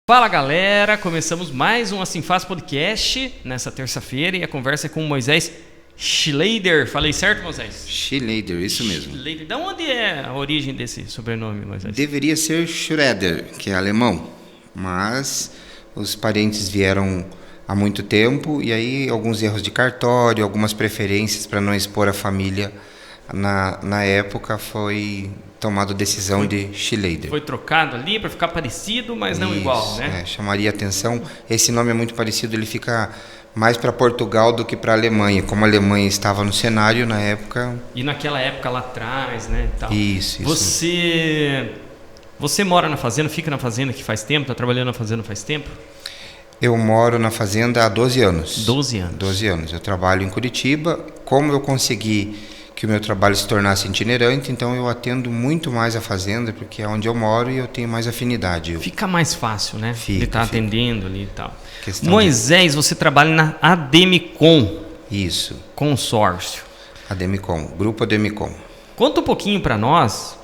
Fala galera, começamos mais um Assim Faz Podcast nessa terça-feira e a conversa é com o Moisés Schleider. Falei certo, Moisés? Schleider, isso mesmo. Schleider. Da onde é a origem desse sobrenome, Moisés? Deveria ser Schroeder, que é alemão, mas os parentes vieram há muito tempo e aí alguns erros de cartório, algumas preferências para não expor a família na época foi tomada a decisão de Schleider. Foi trocado ali para ficar parecido, mas não igual, né? Chamaria atenção. Esse nome é muito parecido, ele fica mais para Portugal do que para a Alemanha. Como a Alemanha estava no cenário na época. E naquela época lá atrás, né? E tal. Isso. Você mora na fazenda, fica na fazenda que faz tempo, está trabalhando na fazenda faz tempo? Eu moro na fazenda há 12 anos. 12 anos. 12 anos. Eu trabalho em Curitiba. Como eu consegui que o meu trabalho se tornasse itinerante, então eu atendo muito mais a fazenda, porque é onde eu moro e eu tenho mais afinidade. Fica mais fácil, né? Fica, de estar atendendo ali e tal. Moisés, você trabalha na Ademicon. Isso. Consórcio. Ademicon, Grupo Ademicon. Conta um pouquinho para nós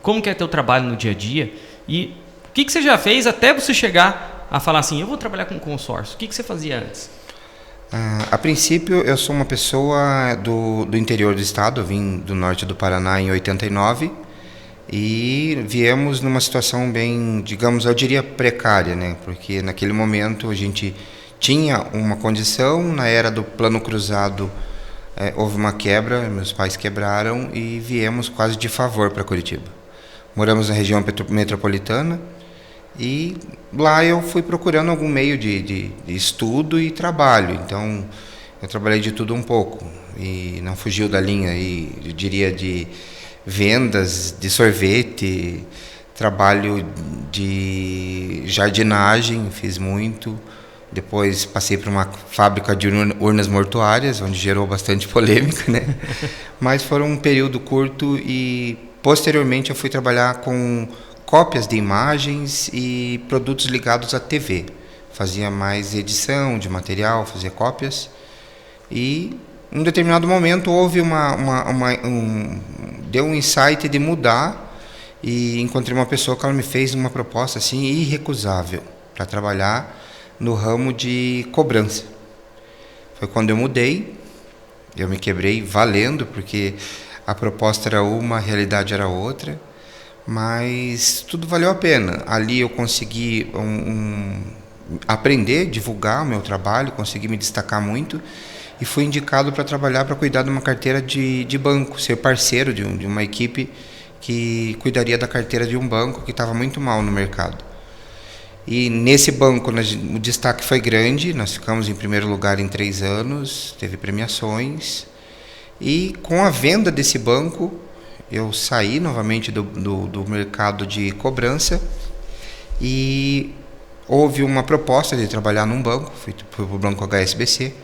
como que é teu trabalho no dia a dia e o que você já fez até você chegar a falar assim, eu vou trabalhar com consórcio. O que você fazia antes? A princípio, eu sou uma pessoa do interior do estado, eu vim do norte do Paraná em 89 e viemos numa situação bem, digamos, eu diria precária, né? Porque naquele momento a gente tinha uma condição, na era do Plano Cruzado houve uma quebra, meus pais quebraram e viemos quase de favor para Curitiba. Moramos na região metropolitana. E lá eu fui procurando algum meio de estudo e trabalho. Então, eu trabalhei de tudo um pouco. E não fugiu da linha, eu diria, de vendas, de sorvete, trabalho de jardinagem, fiz muito. Depois passei para uma fábrica de urnas mortuárias, onde gerou bastante polêmica, né? Mas foi um período curto e, posteriormente, eu fui trabalhar com cópias de imagens e produtos ligados à TV. Fazia mais edição de material, fazia cópias. E, em um determinado momento, houve deu um insight de mudar e encontrei uma pessoa que ela me fez uma proposta assim irrecusável para trabalhar no ramo de cobrança. Foi quando eu mudei, eu me quebrei valendo, porque a proposta era uma, a realidade era outra. Mas tudo valeu a pena. Ali eu consegui aprender, divulgar o meu trabalho, consegui me destacar muito e fui indicado para trabalhar, para cuidar de uma carteira de banco, ser parceiro de uma equipe que cuidaria da carteira de um banco que estava muito mal no mercado. E nesse banco o destaque foi grande, nós ficamos em primeiro lugar em 3 anos, teve premiações e com a venda desse banco eu saí novamente do mercado de cobrança e houve uma proposta de trabalhar num banco, fui para o banco HSBC,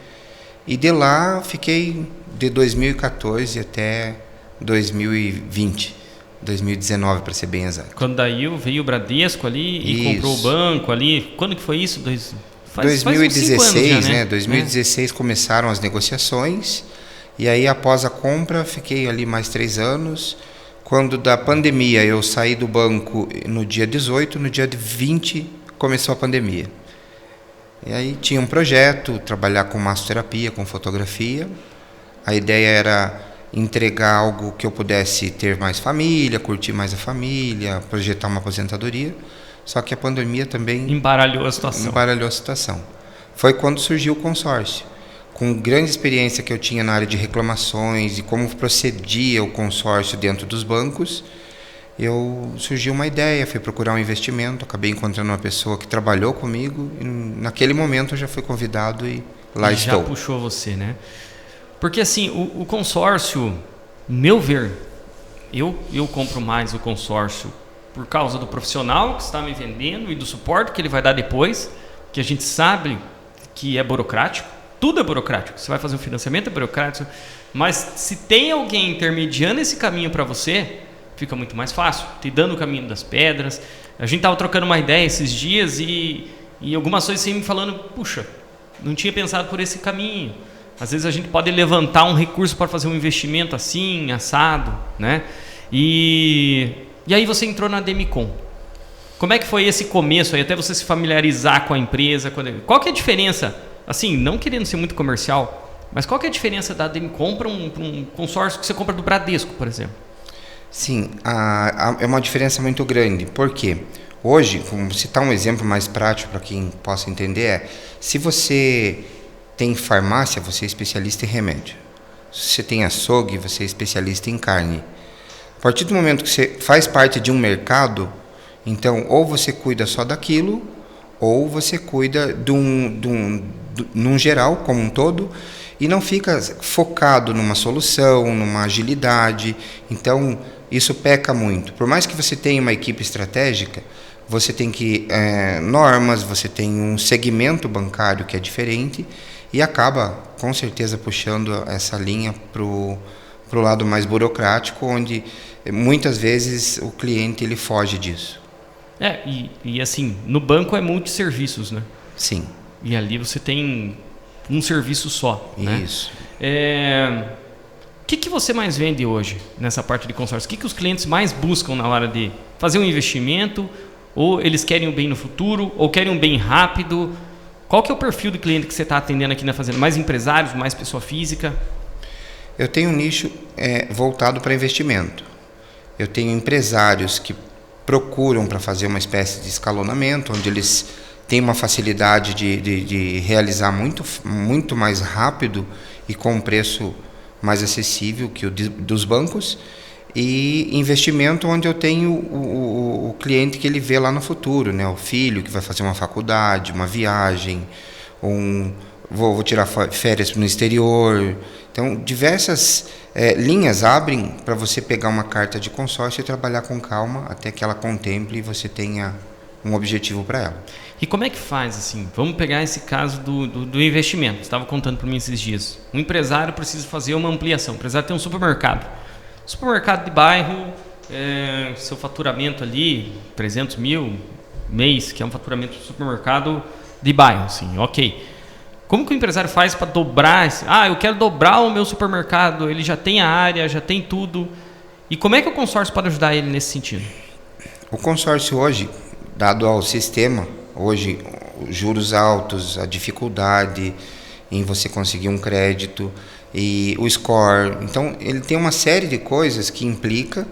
e de lá fiquei de 2014 até 2020, 2019 para ser bem exato. Quando daí veio o Bradesco ali e comprou o banco ali, quando que foi isso? 2016, faz uns 5 anos já, né? 2016 começaram as negociações. E aí, após a compra, fiquei ali mais 3 anos. Quando da pandemia, eu saí do banco no dia 18, no dia 20 começou a pandemia. E aí tinha um projeto, trabalhar com massoterapia, com fotografia. A ideia era entregar algo que eu pudesse ter mais família, curtir mais a família, projetar uma aposentadoria. Só que a pandemia também embaralhou a situação. Foi quando surgiu o consórcio. Com grande experiência que eu tinha na área de reclamações e como procedia o consórcio dentro dos bancos, surgiu uma ideia, fui procurar um investimento, acabei encontrando uma pessoa que trabalhou comigo e naquele momento eu já fui convidado e lá estou. Já puxou você, né? Porque assim, o consórcio, meu ver, eu compro mais o consórcio por causa do profissional que está me vendendo e do suporte que ele vai dar depois, que a gente sabe que é burocrático. Tudo é burocrático. Você vai fazer um financiamento, é burocrático. Mas se tem alguém intermediando esse caminho para você, fica muito mais fácil. Te dando o caminho das pedras. A gente estava trocando uma ideia esses dias e algumas coisas assim me falando, puxa, não tinha pensado por esse caminho. Às vezes a gente pode levantar um recurso para fazer um investimento assim, assado, né? E aí você entrou na Ademicon. Como é que foi esse começo aí, até você se familiarizar com a empresa? Qual que é a diferença? Assim, não querendo ser muito comercial, mas qual que é a diferença da Ademcom para um consórcio que você compra do Bradesco, por exemplo? Sim, é uma diferença muito grande. Por quê? Hoje, vou citar um exemplo mais prático para quem possa entender, se você tem farmácia, você é especialista em remédio. Se você tem açougue, você é especialista em carne. A partir do momento que você faz parte de um mercado, então ou você cuida só daquilo, ou você cuida num geral, como um todo, e não fica focado numa solução, numa agilidade. Então, isso peca muito. Por mais que você tenha uma equipe estratégica, você tem normas, você tem um segmento bancário que é diferente, e acaba, com certeza, puxando essa linha para o lado mais burocrático, onde muitas vezes o cliente ele foge disso. E assim, no banco é multisserviços, né? Sim. E ali você tem um serviço só. Isso. Né? O que você mais vende hoje nessa parte de consórcio? O que os clientes mais buscam na hora de fazer um investimento? Ou eles querem um bem no futuro? Ou querem um bem rápido? Qual que é o perfil do cliente que você está atendendo aqui na Fazenda? Mais empresários, mais pessoa física? Eu tenho um nicho voltado para investimento. Eu tenho empresários que procuram para fazer uma espécie de escalonamento, onde eles têm uma facilidade de realizar muito mais rápido e com um preço mais acessível que o dos bancos, e investimento onde eu tenho o cliente que ele vê lá no futuro, né? O filho que vai fazer uma faculdade, uma viagem, vou tirar férias no exterior. Então, diversas linhas abrem para você pegar uma carta de consórcio e trabalhar com calma até que ela contemple e você tenha um objetivo para ela. E como é que faz assim? Vamos pegar esse caso do investimento. Você estava contando para mim esses dias. Um empresário precisa fazer uma ampliação. O empresário tem um supermercado. Supermercado de bairro, seu faturamento ali, 300 mil mês, que é um faturamento do supermercado de bairro, assim, ok. Como que o empresário faz para dobrar? Eu quero dobrar o meu supermercado, ele já tem a área, já tem tudo. E como é que o consórcio pode ajudar ele nesse sentido? O consórcio hoje, dado ao sistema, hoje os juros altos, a dificuldade em você conseguir um crédito e o score, então ele tem uma série de coisas que implica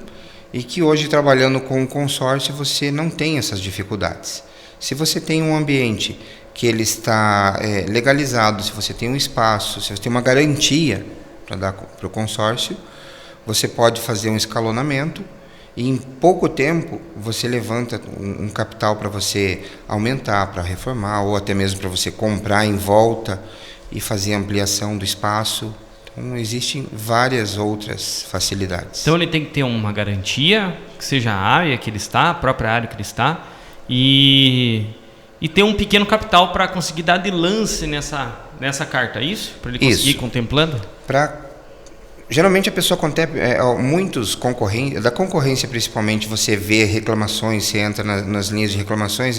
e que hoje trabalhando com o consórcio você não tem essas dificuldades. Se você tem um ambiente que ele está legalizado, se você tem um espaço, se você tem uma garantia para dar para o consórcio, você pode fazer um escalonamento e em pouco tempo você levanta um capital para você aumentar, para reformar ou até mesmo para você comprar em volta e fazer ampliação do espaço. Então existem várias outras facilidades. Então ele tem que ter uma garantia, que seja a área que ele está, a própria área que ele está, e ter um pequeno capital para conseguir dar de lance nessa carta, é isso? Para ele conseguir ir contemplando? Geralmente a pessoa contempla, muitos concorrentes, da concorrência principalmente, você vê reclamações, você entra nas linhas de reclamações,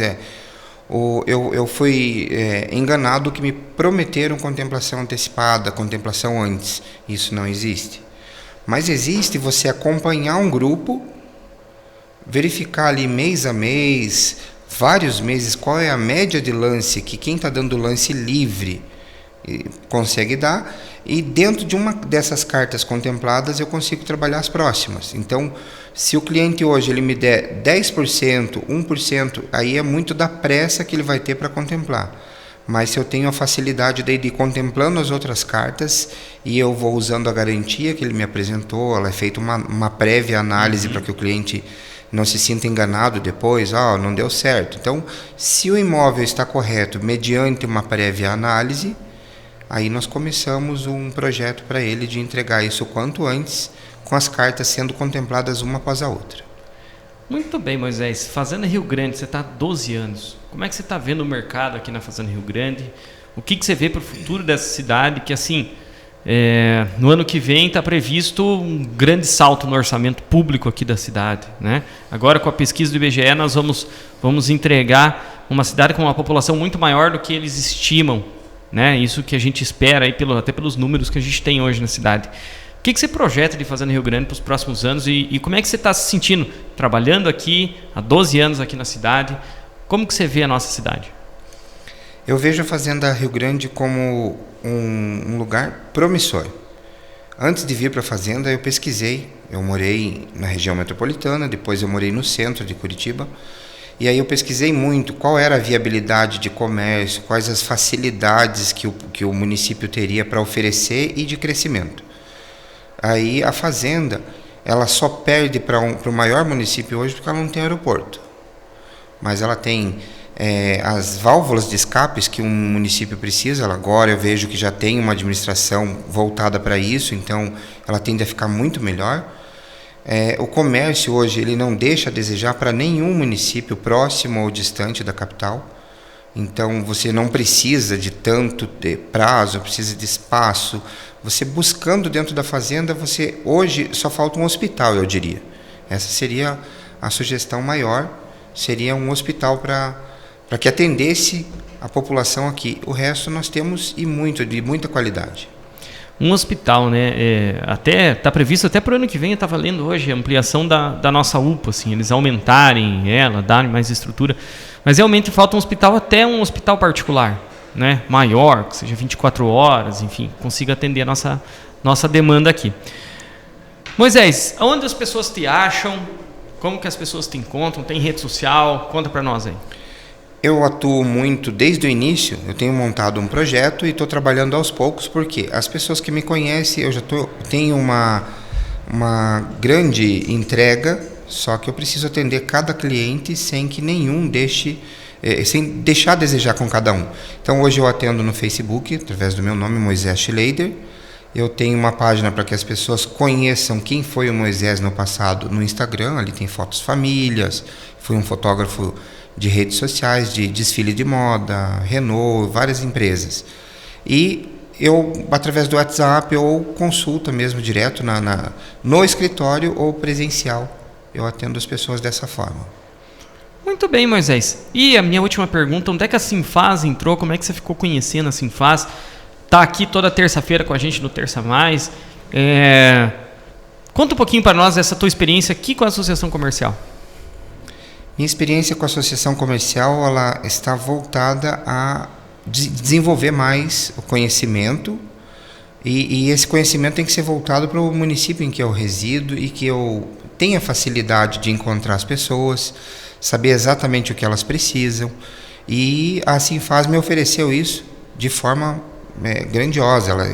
eu fui enganado que me prometeram contemplação antecipada, contemplação antes. Isso não existe. Mas existe você acompanhar um grupo, verificar ali mês a mês, vários meses, qual é a média de lance que quem está dando lance livre consegue dar, e dentro de uma dessas cartas contempladas eu consigo trabalhar as próximas. Então, se o cliente hoje ele me der 10%, 1%, aí é muito da pressa que ele vai ter para contemplar. Mas se eu tenho a facilidade de ir contemplando as outras cartas e eu vou usando a garantia que ele me apresentou, ela é feita uma prévia análise para que o cliente não se sinta enganado depois, não deu certo. Então, se o imóvel está correto mediante uma prévia análise, aí nós começamos um projeto para ele de entregar isso o quanto antes, com as cartas sendo contempladas uma após a outra. Muito bem, Moisés. Fazenda Rio Grande, você está há 12 anos. Como é que você está vendo o mercado aqui na Fazenda Rio Grande? O que você vê para o futuro dessa cidade? Que assim, no ano que vem está previsto um grande salto no orçamento público aqui da cidade, né? Agora, com a pesquisa do IBGE, nós vamos entregar uma cidade com uma população muito maior do que eles estimam, né? Isso que a gente espera aí até pelos números que a gente tem hoje na cidade. que você projeta de fazer no Rio Grande para os próximos anos e como é que você está se sentindo trabalhando aqui, há 12 anos aqui na cidade? Como que você vê a nossa cidade? Eu vejo a Fazenda Rio Grande como um lugar promissor. Antes de vir para a Fazenda, eu pesquisei. Eu morei na região metropolitana, depois eu morei no centro de Curitiba. E aí eu pesquisei muito qual era a viabilidade de comércio, quais as facilidades que o município teria para oferecer e de crescimento. Aí a Fazenda, ela só perde para o maior município hoje porque ela não tem aeroporto. Mas ela tem as válvulas de escapes que um município precisa. Agora eu vejo que já tem uma administração voltada para isso, então ela tende a ficar muito melhor. O comércio hoje ele não deixa a desejar para nenhum município próximo ou distante da capital. Então você não precisa de tanto prazo, precisa de espaço. Você buscando dentro da Fazenda, hoje só falta um hospital, eu diria. Essa seria a sugestão maior, seria um hospital para que atendesse a população aqui. O resto nós temos de muita qualidade. Um hospital, né? Até está previsto até para o ano que vem. Eu estava lendo hoje a ampliação da nossa UPA, assim, eles aumentarem ela, darem mais estrutura. Mas realmente falta um hospital, até um hospital particular, né? Maior, que seja 24 horas, enfim, consiga atender a nossa demanda aqui. Moisés, onde as pessoas te acham? Como que as pessoas te encontram? Tem rede social? Conta para nós aí. Eu atuo muito desde o início, eu tenho montado um projeto e estou trabalhando aos poucos, porque as pessoas que me conhecem, eu já tenho uma grande entrega, só que eu preciso atender cada cliente sem que nenhum sem deixar a desejar com cada um. Então hoje eu atendo no Facebook, através do meu nome, Moisés Schleider. Eu tenho uma página para que as pessoas conheçam quem foi o Moisés no passado no Instagram, ali tem fotos famílias, fui um fotógrafo de redes sociais, de desfile de moda, Renault, várias empresas. E eu, através do WhatsApp, ou consulta mesmo direto no escritório ou presencial, eu atendo as pessoas dessa forma. Muito bem, Moisés. E a minha última pergunta, onde é que a Sinfaz entrou? Como é que você ficou conhecendo a Sinfaz? Está aqui toda terça-feira com a gente no Terça Mais. Conta um pouquinho para nós essa tua experiência aqui com a Associação Comercial. Minha experiência com a associação comercial, ela está voltada a desenvolver mais o conhecimento e esse conhecimento tem que ser voltado para o município em que eu resido e que eu tenha facilidade de encontrar as pessoas, saber exatamente o que elas precisam, e a Sinfaz me ofereceu isso de forma grandiosa. Ela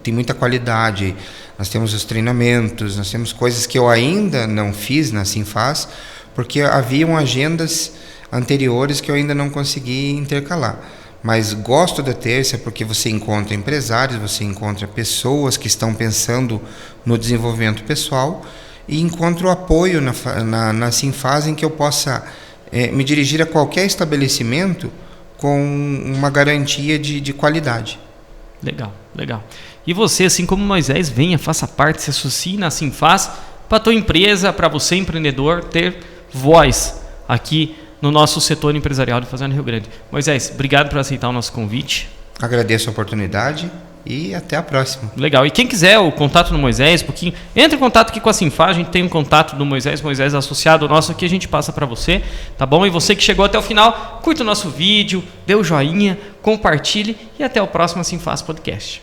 tem muita qualidade, nós temos os treinamentos, nós temos coisas que eu ainda não fiz na Sinfaz, porque haviam agendas anteriores que eu ainda não consegui intercalar. Mas gosto da terça porque você encontra empresários, você encontra pessoas que estão pensando no desenvolvimento pessoal e encontro apoio na Sinfaz em que eu possa me dirigir a qualquer estabelecimento com uma garantia de qualidade. Legal, legal. E você, assim como Moisés, venha, faça parte, se associe na Sinfaz para a tua empresa, para você, empreendedor, ter voz aqui no nosso setor empresarial de Fazenda Rio Grande. Moisés, obrigado por aceitar o nosso convite. Agradeço a oportunidade e até a próxima. Legal. E quem quiser o contato do Moisés, entre em contato aqui com a Sinfaz, a gente tem um contato do Moisés associado nosso aqui, a gente passa para você, tá bom? E você que chegou até o final, curta o nosso vídeo, dê o joinha, compartilhe e até o próximo Sinfaz Podcast.